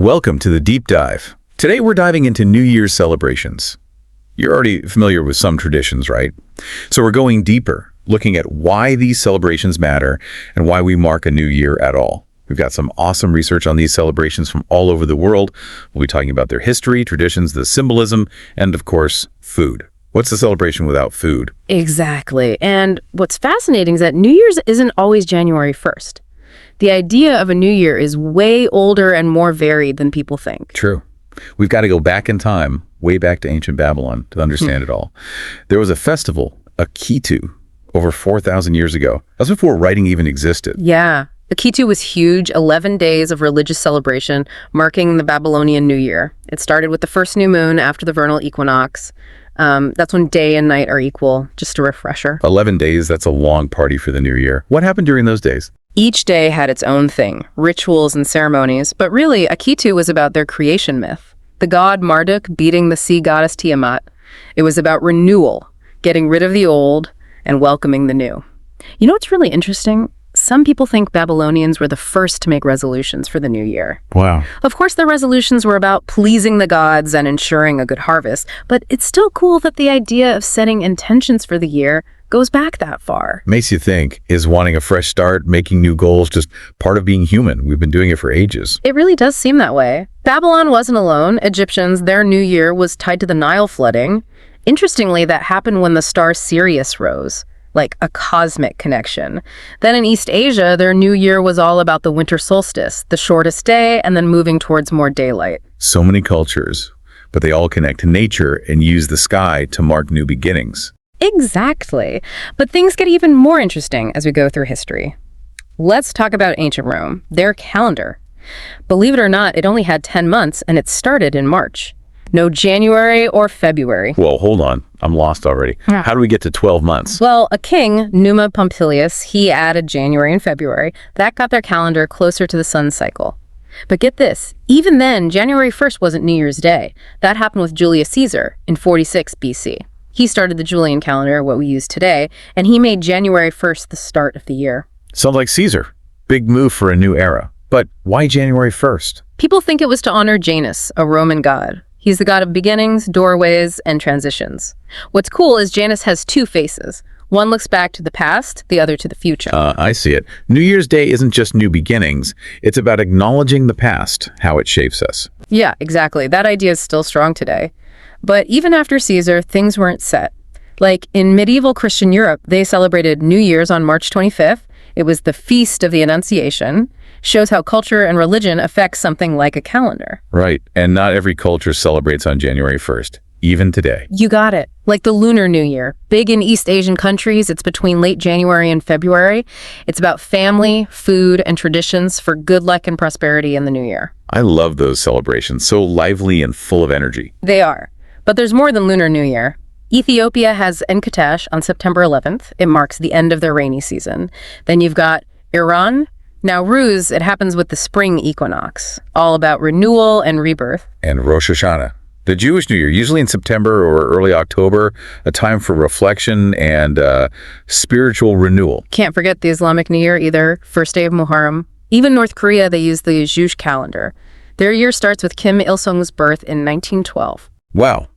Welcome to the Deep Dive. Today we're diving into New Year's celebrations. You're already familiar with some traditions, right? So we're going deeper, looking at why these celebrations matter and why we mark a new year at all. We've got some awesome research on these celebrations from all over the world. We'll be talking about their history, traditions, the symbolism, and of course, food. What's a celebration without food? Exactly. And what's fascinating is that New Year's isn't always January 1st. The idea of a new year is way older and more varied than people think. True. We've got to go back in time, way back to ancient Babylon, to understand it all. There was a festival, Akitu, over 4,000 years ago. That's before writing even existed. Yeah. Akitu was huge, 11 days of religious celebration marking the Babylonian New Year. It started with the first new moon after the vernal equinox. That's when day and night are equal, just a refresher. 11 days, that's a long party for the new year. What happened during those days? Each day had its own thing, rituals and ceremonies, but really, Akitu was about their creation myth. The god Marduk beating the sea goddess Tiamat. It was about renewal, getting rid of the old and welcoming the new. You know what's really interesting? Some people think Babylonians were the first to make resolutions for the new year. Wow. Of course, their resolutions were about pleasing the gods and ensuring a good harvest, but it's still cool that the idea of setting intentions for the year goes back that far. Makes you think, is wanting a fresh start, making new goals, just part of being human? We've been doing it for ages. It really does seem that way. Babylon wasn't alone. Egyptians, their new year was tied to the Nile flooding. Interestingly, that happened when the star Sirius rose, like a cosmic connection. Then in East Asia, their new year was all about the winter solstice, the shortest day, and then moving towards more daylight. So many cultures, but they all connect to nature and use the sky to mark new beginnings. Exactly. But things get even more interesting as we go through history. Let's talk about ancient Rome, their calendar. Believe it or not, it only had 10 months, and it started in March. No January or February. Whoa, hold on. I'm lost already. Yeah. How do we get to 12 months? Well, a king, Numa Pompilius, he added January and February. That got their calendar closer to the sun's cycle. But get this, even then, January 1st wasn't New Year's Day. That happened with Julius Caesar in 46 BC. He started the Julian calendar, what we use today, and he made January 1st the start of the year. Sounds like Caesar. Big move for a new era. But why January 1st? People think it was to honor Janus, a Roman god. He's the god of beginnings, doorways, and transitions. What's cool is Janus has two faces. One looks back to the past, the other to the future. I see it. New Year's Day isn't just new beginnings. It's about acknowledging the past, how it shapes us. Yeah, exactly. That idea is still strong today. But even after Caesar, things weren't set. Like in medieval Christian Europe, they celebrated New Year's on March 25th. It was the Feast of the Annunciation. Shows how culture and religion affect something like a calendar. Right. And not every culture celebrates on January 1st, even today. You got it. Like the Lunar New Year. Big in East Asian countries, it's between late January and February. It's about family, food, and traditions for good luck and prosperity in the new year. I love those celebrations, so lively and full of energy. They are. But there's more than Lunar New Year. Ethiopia has Enkitas on September 11th. It marks the end of their rainy season. Then you've got Iran. Nowruz, it happens with the spring equinox, all about renewal and rebirth. And Rosh Hashanah, the Jewish New Year, usually in September or early October, a time for reflection and spiritual renewal. Can't forget the Islamic New Year either, first day of Muharram. Even North Korea, they use the Juche calendar. Their year starts with Kim Il-sung's birth in 1912. Wow.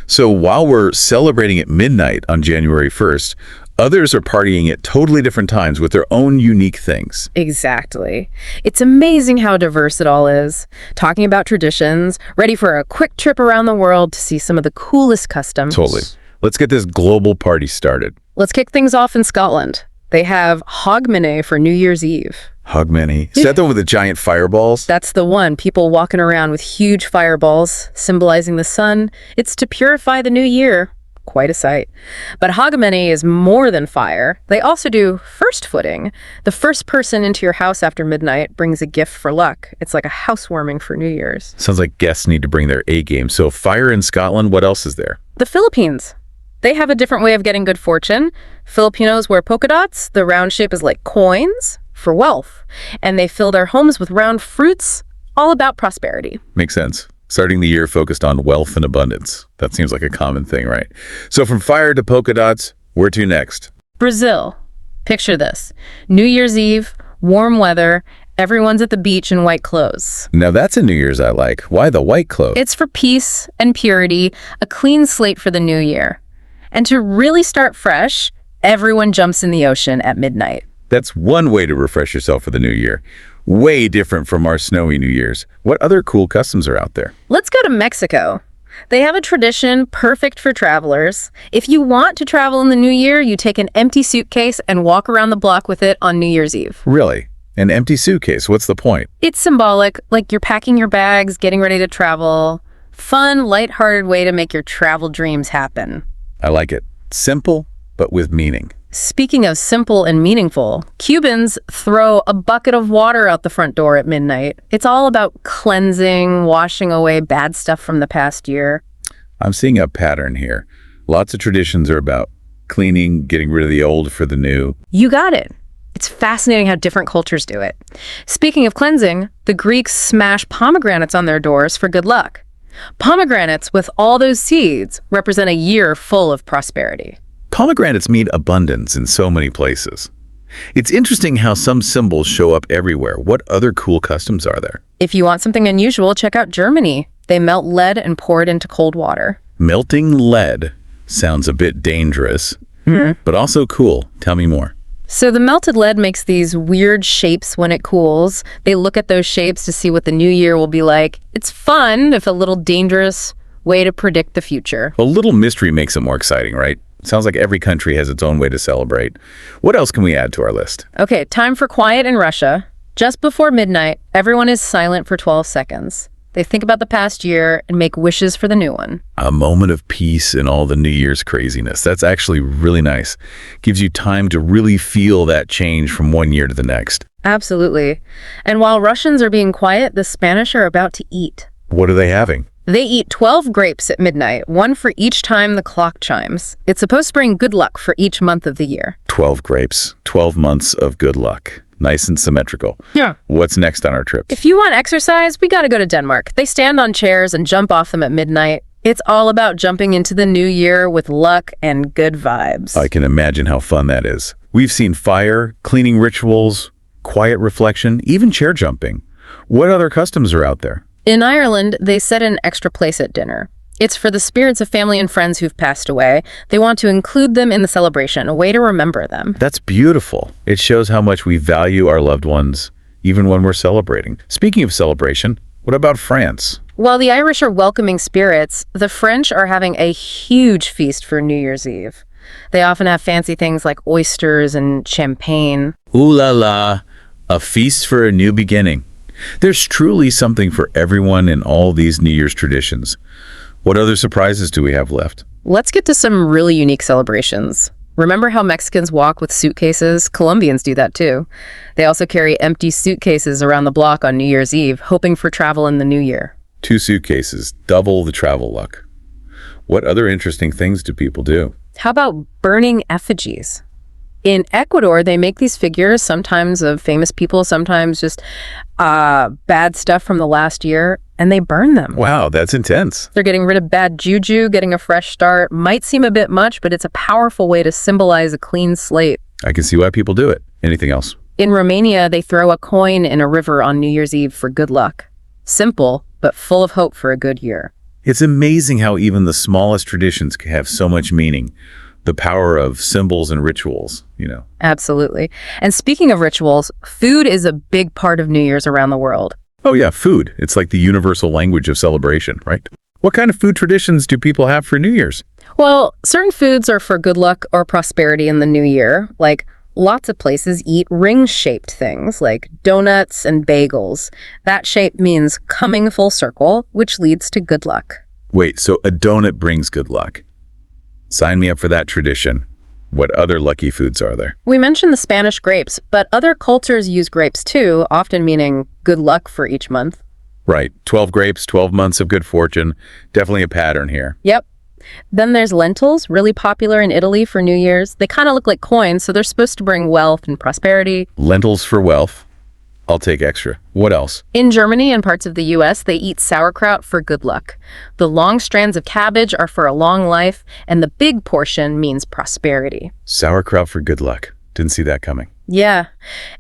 So while we're celebrating at midnight on January 1st, others are partying at totally different times with their own unique things. Exactly. It's amazing how diverse it all is. Talking about traditions, ready for a quick trip around the world to see some of the coolest customs. Totally. Let's get this global party started. Let's kick things off in Scotland. They have Hogmanay for New Year's Eve. Hogmanay. Is that the one with the giant fireballs? That's the one. People walking around with huge fireballs, symbolizing the sun. It's to purify the new year. Quite a sight. But Hogmanay is more than fire. They also do first footing. The first person into your house after midnight brings a gift for luck. It's like a housewarming for New Year's. Sounds like guests need to bring their A game. So fire in Scotland, what else is there? The Philippines. They have a different way of getting good fortune. Filipinos wear polka dots. The round shape is like coins for wealth. And they fill their homes with round fruits, all about prosperity. Makes sense. Starting the year focused on wealth and abundance. That seems like a common thing, right? So from fire to polka dots, where to next? Brazil. Picture this. New Year's Eve, warm weather, Everyone's at the beach in white clothes. Now that's a New Year's I like. Why the white clothes? It's for peace and purity, a clean slate for the new year. And to really start fresh, everyone jumps in the ocean at midnight. That's one way to refresh yourself for the new year. Way different from our snowy New Year's. What other cool customs are out there? Let's go to Mexico. They have a tradition perfect for travelers. If you want to travel in the new year, you take an empty suitcase and walk around the block with it on New Year's Eve. Really? An empty suitcase? What's the point? It's symbolic, like you're packing your bags, getting ready to travel. Fun, lighthearted way to make your travel dreams happen. I like it. Simple, but with meaning. Speaking of simple and meaningful, Cubans throw a bucket of water out the front door at midnight. It's all about cleansing, washing away bad stuff from the past year. I'm seeing a pattern here. Lots of traditions are about cleaning, getting rid of the old for the new. You got it. It's fascinating how different cultures do it. Speaking of cleansing, the Greeks smash pomegranates on their doors for good luck. Pomegranates with all those seeds represent a year full of prosperity. Pomegranates mean abundance in so many places. It's interesting how some symbols show up everywhere. What other cool customs are there? If you want something unusual, check out Germany. They melt lead and pour it into cold water. Melting lead sounds a bit dangerous, but also cool. Tell me more. So the melted lead makes these weird shapes when it cools. They look at those shapes to see what the new year will be like. It's fun, if a little dangerous, way to predict the future. A little mystery makes it more exciting, right? Sounds like every country has its own way to celebrate. What else can we add to our list? Okay, time for quiet in Russia. Just before midnight, everyone is silent for 12 seconds. They think about the past year and make wishes for the new one. A moment of peace in all the New Year's craziness. That's actually really nice. Gives you time to really feel that change from one year to the next. Absolutely. And while Russians are being quiet, the Spanish are about to eat. What are they having? They eat 12 grapes at midnight, one for each time the clock chimes. It's supposed to bring good luck for each month of the year. 12 grapes, 12 months of good luck. Nice and symmetrical. Yeah. What's next on our trip? If you want exercise, we gotta go to Denmark. They stand on chairs and jump off them at midnight. It's all about jumping into the new year with luck and good vibes. I can imagine how fun that is. We've seen fire, cleaning rituals, quiet reflection, even chair jumping. What other customs are out there? In Ireland, they set an extra place at dinner. It's for the spirits of family and friends who've passed away. They want to include them in the celebration, a way to remember them. That's beautiful. It shows how much we value our loved ones, even when we're celebrating. Speaking of celebration, what about France? While the Irish are welcoming spirits, the French are having a huge feast for New Year's Eve. They often have fancy things like oysters and champagne. Ooh la la, a feast for a new beginning. There's truly something for everyone in all these New Year's traditions. What other surprises do we have left? Let's get to some really unique celebrations. Remember how Mexicans walk with suitcases? Colombians do that too. They also carry empty suitcases around the block on New Year's Eve, hoping for travel in the new year. 2 suitcases, double the travel luck. What other interesting things do people do? How about burning effigies? In Ecuador, they make these figures, sometimes of famous people, sometimes just bad stuff from the last year, and they burn them. Wow, that's intense. They're getting rid of bad juju, getting a fresh start. Might seem a bit much, but it's a powerful way to symbolize a clean slate. I can see why people do it. Anything else? In Romania, they throw a coin in a river on New Year's Eve for good luck. Simple, but full of hope for a good year. It's amazing how even the smallest traditions can have so much meaning. The power of symbols and rituals, you know. Absolutely. And speaking of rituals, food is a big part of New Year's around the world. Oh yeah, food. It's like the universal language of celebration, right? What kind of food traditions do people have for New Year's? Well, certain foods are for good luck or prosperity in the new year. Like, lots of places eat ring-shaped things like donuts and bagels. That shape means coming full circle, which leads to good luck. Wait, so a donut brings good luck. Sign me up for that tradition. What other lucky foods are there? We mentioned the Spanish grapes, but other cultures use grapes too, often meaning good luck for each month. Right. 12 grapes, 12 months of good fortune. Definitely a pattern here. Yep. Then there's lentils, really popular in Italy for New Year's. They kind of look like coins, so they're supposed to bring wealth and prosperity. Lentils for wealth. I'll take extra. What else? In Germany and parts of the US, they eat sauerkraut for good luck. The long strands of cabbage are for a long life, and the big portion means prosperity. Sauerkraut for good luck. Didn't see that coming. Yeah.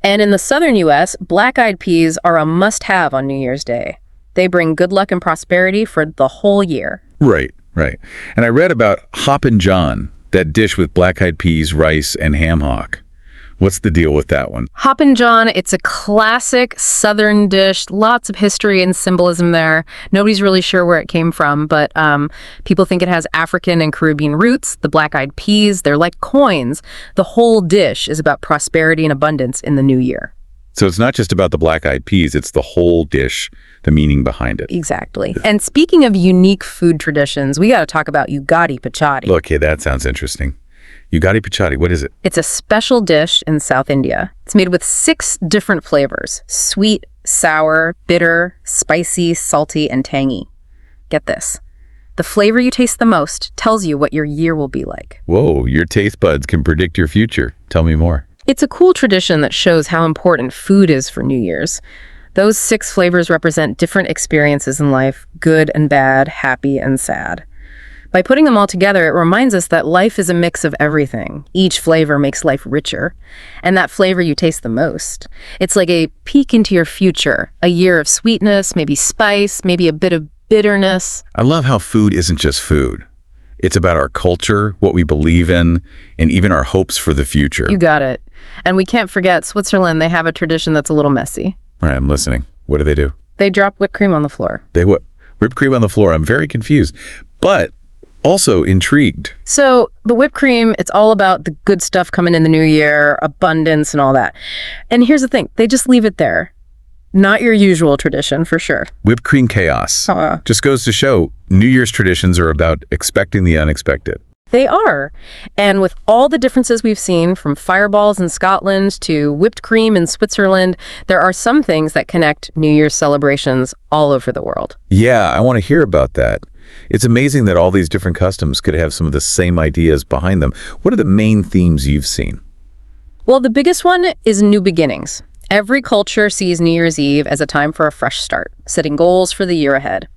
And in the southern U.S., black-eyed peas are a must-have on New Year's Day. They bring good luck and prosperity for the whole year. Right, right. And I read about Hoppin' John, that dish with black-eyed peas, rice, and ham hock. What's the deal with that one? Hoppin' John, it's a classic southern dish, lots of history and symbolism there. Nobody's really sure where it came from, but people think it has African and Caribbean roots. The black-eyed peas, they're like coins. The whole dish is about prosperity and abundance in the new year. So it's not just about the black-eyed peas, it's the whole dish, the meaning behind it. Exactly. And speaking of unique food traditions, we got to talk about Ugadi Pachadi. Okay, that sounds interesting. Ugadi Pachadi, what is it? It's a special dish in South India. It's made with 6 different flavors: sweet, sour, bitter, spicy, salty, and tangy. Get this. The flavor you taste the most tells you what your year will be like. Whoa, your taste buds can predict your future. Tell me more. It's a cool tradition that shows how important food is for New Year's. Those 6 flavors represent different experiences in life, good and bad, happy and sad. By putting them all together, it reminds us that life is a mix of everything. Each flavor makes life richer, and that flavor you taste the most. It's like a peek into your future, a year of sweetness, maybe spice, maybe a bit of bitterness. I love how food isn't just food. It's about our culture, what we believe in, and even our hopes for the future. You got it. And we can't forget Switzerland. They have a tradition that's a little messy. All right, I'm listening. What do? They drop whipped cream on the floor. They what? Whipped cream on the floor. I'm very confused, but also intrigued. So the whipped cream, it's all about the good stuff coming in the new year, abundance and all that. And here's the thing. They just leave it there. Not your usual tradition, for sure. Whipped cream chaos. Just goes to show New Year's traditions are about expecting the unexpected. They are. And with all the differences we've seen, from fireballs in Scotland to whipped cream in Switzerland, there are some things that connect New Year's celebrations all over the world. Yeah, I want to hear about that. It's amazing that all these different customs could have some of the same ideas behind them. What are the main themes you've seen? Well, the biggest one is new beginnings. Every culture sees New Year's Eve as a time for a fresh start, setting goals for the year ahead.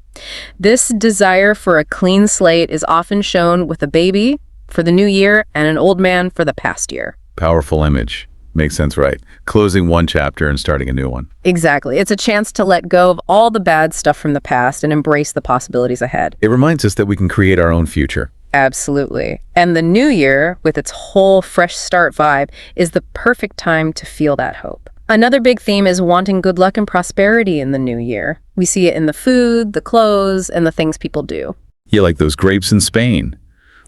This desire for a clean slate is often shown with a baby for the new year and an old man for the past year. Powerful image. Makes sense, right? Closing one chapter and starting a new one. Exactly. It's a chance to let go of all the bad stuff from the past and embrace the possibilities ahead. It reminds us that we can create our own future. Absolutely. And the new year, with its whole fresh start vibe, is the perfect time to feel that hope. Another big theme is wanting good luck and prosperity in the new year. We see it in the food, the clothes, and the things people do. Yeah, like those grapes in Spain,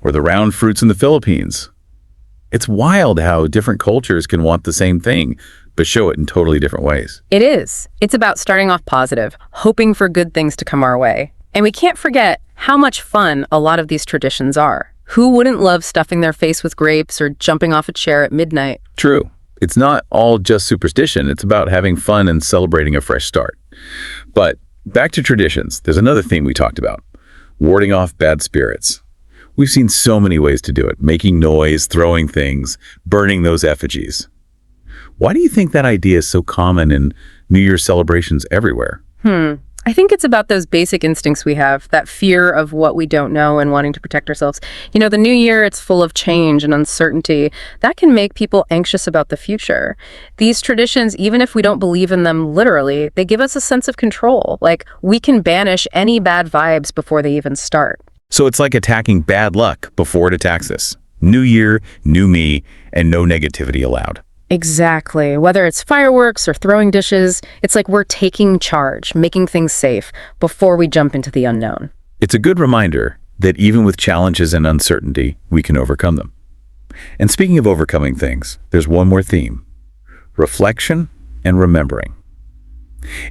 or the round fruits in the Philippines. It's wild how different cultures can want the same thing, but show it in totally different ways. It is. It's about starting off positive, hoping for good things to come our way. And we can't forget how much fun a lot of these traditions are. Who wouldn't love stuffing their face with grapes or jumping off a chair at midnight? True. It's not all just superstition. It's about having fun and celebrating a fresh start. But back to traditions, there's another theme we talked about: warding off bad spirits. We've seen so many ways to do it: making noise, throwing things, burning those effigies. Why do you think that idea is so common in New Year's celebrations everywhere? I think it's about those basic instincts we have, that fear of what we don't know and wanting to protect ourselves. You know, the new year, it's full of change and uncertainty. That can make people anxious about the future. These traditions, even if we don't believe in them literally, they give us a sense of control. Like, we can banish any bad vibes before they even start. So it's like attacking bad luck before it attacks us. New year, new me, and no negativity allowed. Exactly. Whether it's fireworks or throwing dishes, it's like we're taking charge, making things safe before we jump into the unknown. It's a good reminder that even with challenges and uncertainty, we can overcome them. And speaking of overcoming things, there's one more theme: reflection and remembering.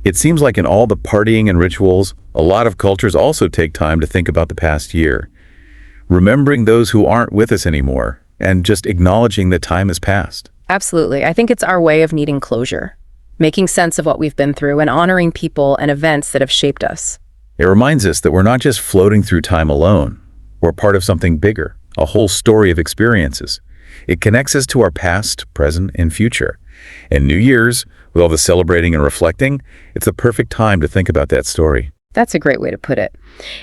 It seems like in all the partying and rituals, a lot of cultures also take time to think about the past year, remembering those who aren't with us anymore, and just acknowledging that time has passed. Absolutely. I think it's our way of needing closure, making sense of what we've been through and honoring people and events that have shaped us. It reminds us that we're not just floating through time alone. We're part of something bigger, a whole story of experiences. It connects us to our past, present, and future. And New Year's, with all the celebrating and reflecting, it's the perfect time to think about that story. That's a great way to put it.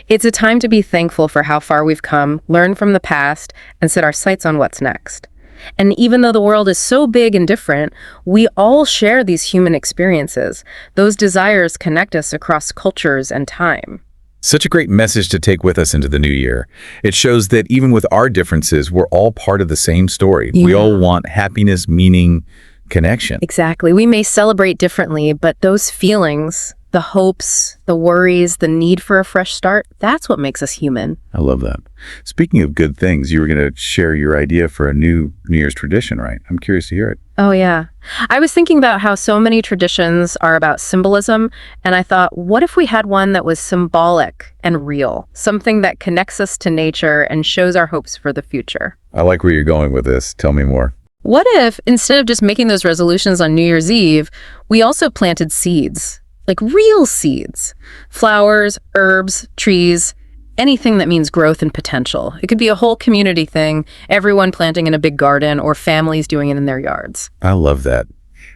It's a time to be thankful for how far we've come, learn from the past, and set our sights on what's next. And even though the world is so big and different, we all share these human experiences. Those desires connect us across cultures and time. Such a great message to take with us into the new year. It shows that even with our differences, we're all part of the same story. We all want happiness, meaning, connection. Exactly. We may celebrate differently, but those feelings, the hopes, the worries, the need for a fresh start, that's what makes us human. I love that. Speaking of good things, you were going to share your idea for a new New Year's tradition, right? I'm curious to hear it. Oh, yeah. I was thinking about how so many traditions are about symbolism, and I thought, what if we had one that was symbolic and real? Something that connects us to nature and shows our hopes for the future. I like where you're going with this. Tell me more. What if, instead of just making those resolutions on New Year's Eve, we also planted seeds? Like real seeds. Flowers, herbs, trees, anything that means growth and potential. It could be a whole community thing, everyone planting in a big garden or families doing it in their yards. I love that.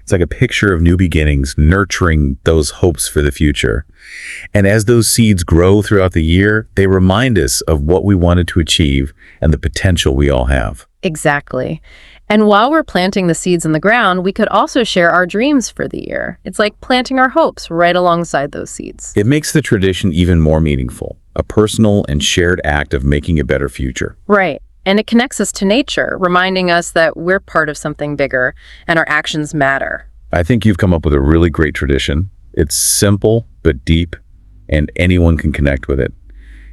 It's like a picture of new beginnings, nurturing those hopes for the future. And as those seeds grow throughout the year, they remind us of what we wanted to achieve and the potential we all have. Exactly. And while we're planting the seeds in the ground, we could also share our dreams for the year. It's like planting our hopes right alongside those seeds. It makes the tradition even more meaningful, a personal and shared act of making a better future. Right. And it connects us to nature, reminding us that we're part of something bigger and our actions matter. I think you've come up with a really great tradition. It's simple but deep, and anyone can connect with it.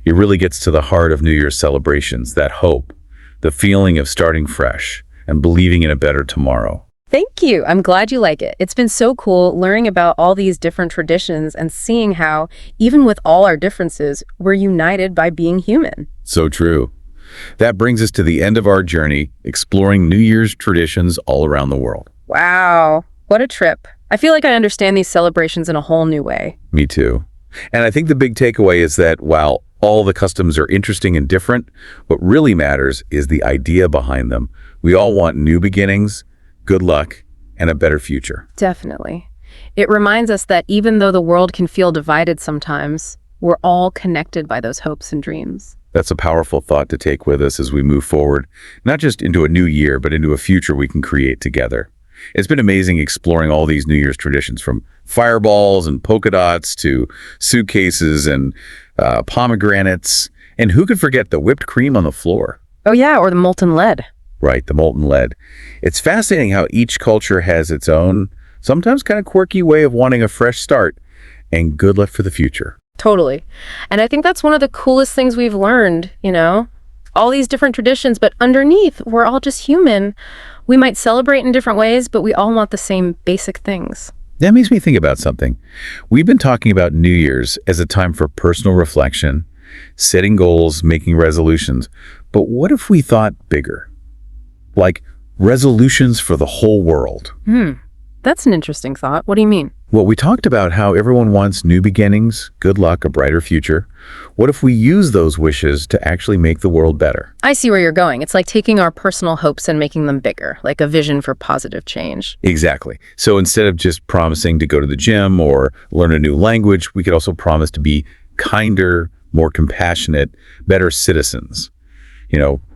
It really gets to the heart of New Year's celebrations, that hope, the feeling of starting fresh and believing in a better tomorrow. Thank you. I'm glad you like it. It's been so cool learning about all these different traditions and seeing how, even with all our differences, we're united by being human. So true. That brings us to the end of our journey, exploring New Year's traditions all around the world. Wow, what a trip. I feel like I understand these celebrations in a whole new way. Me too. And I think the big takeaway is that while all the customs are interesting and different, what really matters is the idea behind them. We all want new beginnings, good luck, and a better future. Definitely. It reminds us that even though the world can feel divided sometimes, we're all connected by those hopes and dreams. That's a powerful thought to take with us as we move forward, not just into a new year, but into a future we can create together. It's been amazing exploring all these New Year's traditions, from fireballs and polka dots to suitcases and pomegranates. And who could forget the whipped cream on the floor? Oh yeah, or the molten lead. Right, the molten lead. It's fascinating how each culture has its own, sometimes kind of quirky way of wanting a fresh start and good luck for the future. Totally. And I think that's one of the coolest things we've learned, all these different traditions, but underneath, we're all just human. We might celebrate in different ways, but we all want the same basic things. That makes me think about something. We've been talking about New Year's as a time for personal reflection, setting goals, making resolutions. But what if we thought bigger? Like resolutions for the whole world. That's an interesting thought. What do you mean? Well, we talked about how everyone wants new beginnings, good luck, a brighter future. What if we use those wishes to actually make the world better? I see where you're going. It's like taking our personal hopes and making them bigger, like a vision for positive change. Exactly. So instead of just promising to go to the gym or learn a new language, we could also promise to be kinder, more compassionate, better citizens.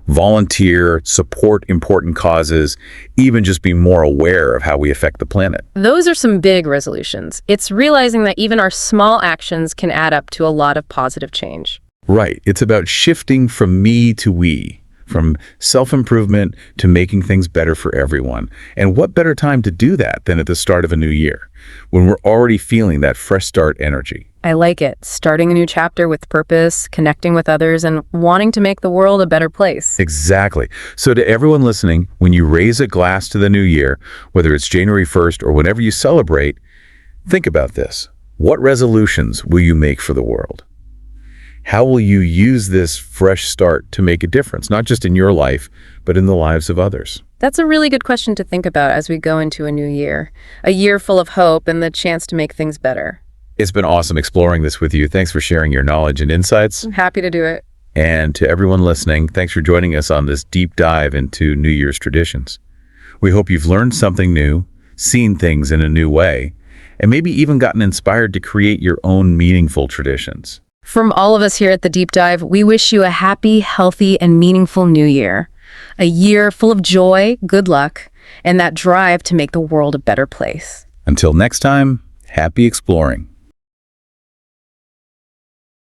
Volunteer, support important causes, even just be more aware of how we affect the planet. Those are some big resolutions. It's realizing that even our small actions can add up to a lot of positive change. Right. It's about shifting from me to we, from self-improvement to making things better for everyone. And what better time to do that than at the start of a new year, when we're already feeling that fresh start energy? I like it. Starting a new chapter with purpose, connecting with others, and wanting to make the world a better place. Exactly. So to everyone listening, when you raise a glass to the new year, whether it's January 1st or whenever you celebrate, think about this. What resolutions will you make for the world? How will you use this fresh start to make a difference, not just in your life, but in the lives of others? That's a really good question to think about as we go into a new year. A year full of hope and the chance to make things better. It's been awesome exploring this with you. Thanks for sharing your knowledge and insights. I'm happy to do it. And to everyone listening, thanks for joining us on this deep dive into New Year's traditions. We hope you've learned something new, seen things in a new way, and maybe even gotten inspired to create your own meaningful traditions. From all of us here at The Deep Dive, we wish you a happy, healthy, and meaningful new year. A year full of joy, good luck, and that drive to make the world a better place. Until next time, happy exploring.